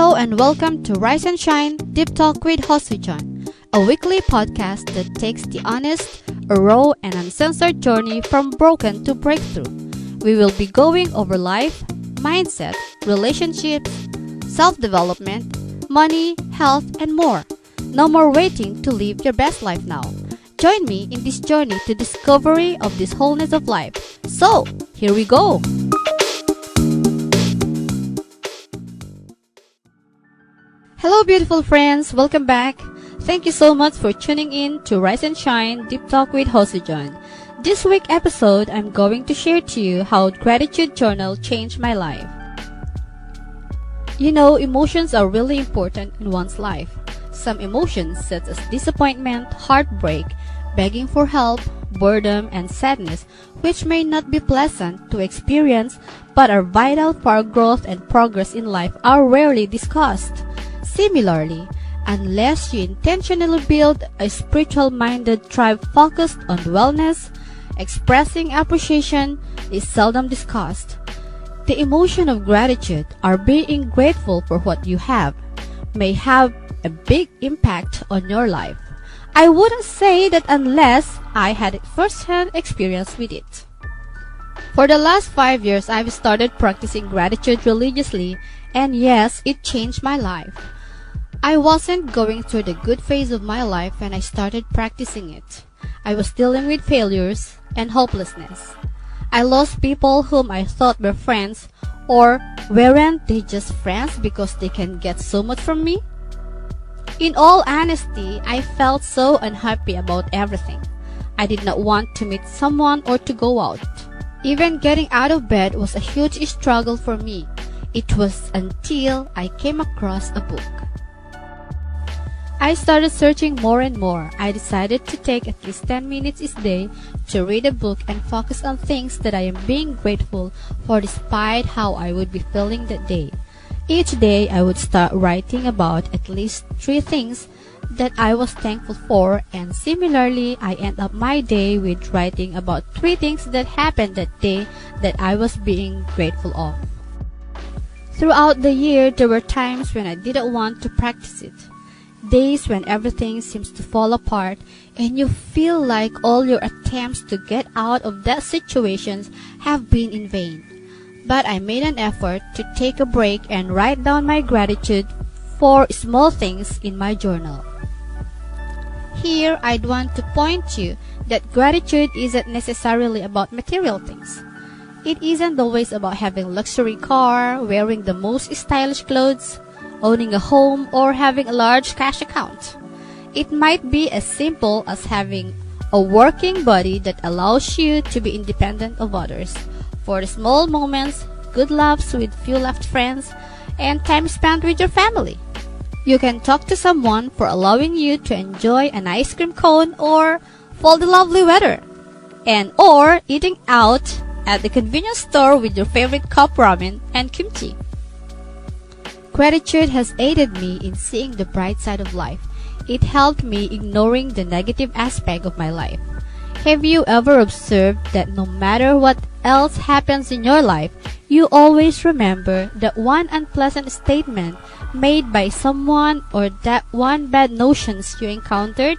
Hello and welcome to Rise and Shine Deep Talk with Hosujon, a weekly podcast that takes the honest, raw, and uncensored journey from broken to breakthrough. We will be going over life, mindset, relationships, self-development, money, health, and more. No more waiting to live your best life now. Join me in this journey to discovery of this wholeness of life. So, here we go! Hello beautiful friends, welcome back. Thank you so much for tuning in to Rise and Shine Deep Talk with Hosujon. This week episode, I'm going to share to you how gratitude journal changed my life. You know, emotions are really important in one's life. Some emotions such as disappointment, heartbreak, begging for help, boredom, and sadness, which may not be pleasant to experience but are vital for our growth and progress in life, are rarely discussed. Similarly, unless you intentionally build a spiritual-minded tribe focused on wellness, expressing appreciation is seldom discussed. The emotion of gratitude, or being grateful for what you have, may have a big impact on your life. I wouldn't say that unless I had a first-hand experience with it. For the last 5 years, I've started practicing gratitude religiously, and yes, it changed my life. I wasn't going through the good phase of my life when I started practicing it. I was dealing with failures and hopelessness. I lost people whom I thought were friends, or weren't they just friends because they can get so much from me? In all honesty, I felt so unhappy about everything. I did not want to meet someone or to go out. Even getting out of bed was a huge struggle for me. It was until I came across a book. I started searching more and more. I decided to take at least 10 minutes each day to read a book and focus on things that I am being grateful for despite how I would be feeling that day. Each day, I would start writing about at least 3 things that I was thankful for, and similarly, I end up my day with writing about 3 things that happened that day that I was being grateful of. Throughout the year, there were times when I didn't want to practice it. Days when everything seems to fall apart and you feel like all your attempts to get out of that situation have been in vain. But I made an effort to take a break and write down my gratitude for small things in my journal. Here, I'd want to point you that gratitude isn't necessarily about material things. It isn't always about having a luxury car, wearing the most stylish clothes, owning a home, or having a large cash account. It might be as simple as having a working body that allows you to be independent of others. For the small moments, good laughs with few left friends, and time spent with your family. You can talk to someone for allowing you to enjoy an ice cream cone or for the lovely weather, or eating out at the convenience store with your favorite cup ramen and kimchi. Gratitude has aided me in seeing the bright side of life. It helped me ignoring the negative aspect of my life. Have you ever observed that no matter what else happens in your life, you always remember that one unpleasant statement made by someone or that one bad notions you encountered?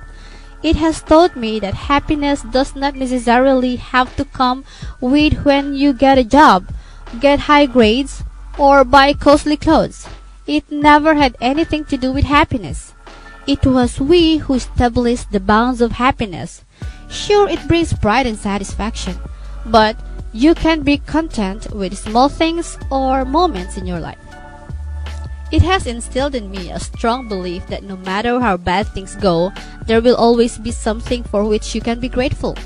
It has taught me that happiness does not necessarily have to come with when you get a job, get high grades, or buy costly clothes. It never had anything to do with happiness. It was we who established the bounds of happiness. Sure, it brings pride and satisfaction, but you can be content with small things or moments in your life. It has instilled in me a strong belief that no matter how bad things go, there will always be something for which you can be grateful.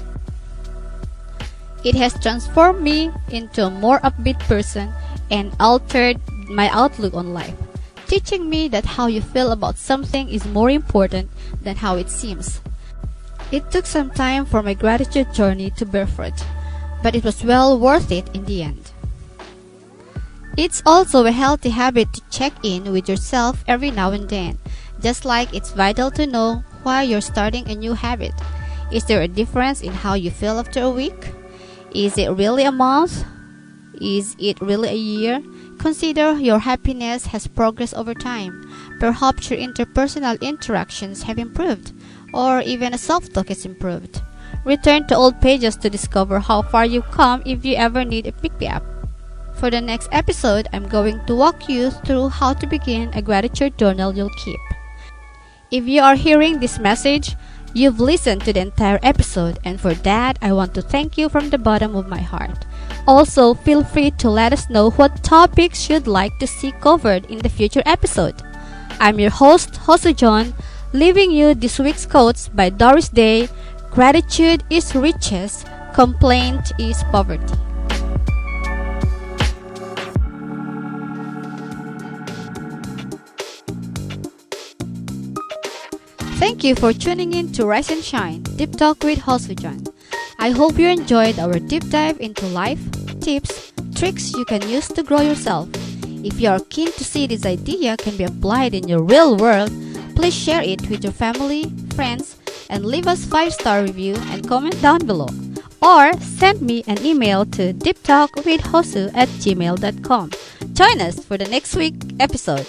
It has transformed me into a more upbeat person and altered my outlook on life, teaching me that how you feel about something is more important than how it seems. It took some time for my gratitude journey to bear fruit, but it was well worth it in the end. It's also a healthy habit to check in with yourself every now and then, just like it's vital to know why you're starting a new habit. Is there a difference in how you feel after a week? Is it really a month? Is it really a year? consider your happiness has progressed over time. Perhaps your interpersonal interactions have improved, or even a self-talk is improved. Return to old pages to discover how far you've come if you ever need a pick-me-up. For the next episode, I'm going to walk you through how to begin a gratitude journal you'll keep. If you are hearing this message, you've listened to the entire episode, and for that, I want to thank you from the bottom of my heart. Also, feel free to let us know what topics you'd like to see covered in the future episode. I'm your host, Hosu John, leaving you this week's quotes by Doris Day. Gratitude is riches, complaint is poverty. Thank you for tuning in to Rise and Shine, Deep Talk with Hosujan. I hope you enjoyed our deep dive into life, tips, tricks you can use to grow yourself. If you are keen to see this idea can be applied in your real world, please share it with your family, friends, and leave us 5-star review and comment down below. Or send me an email to deeptalkwithhosu@gmail.com. Join us for the next week episode.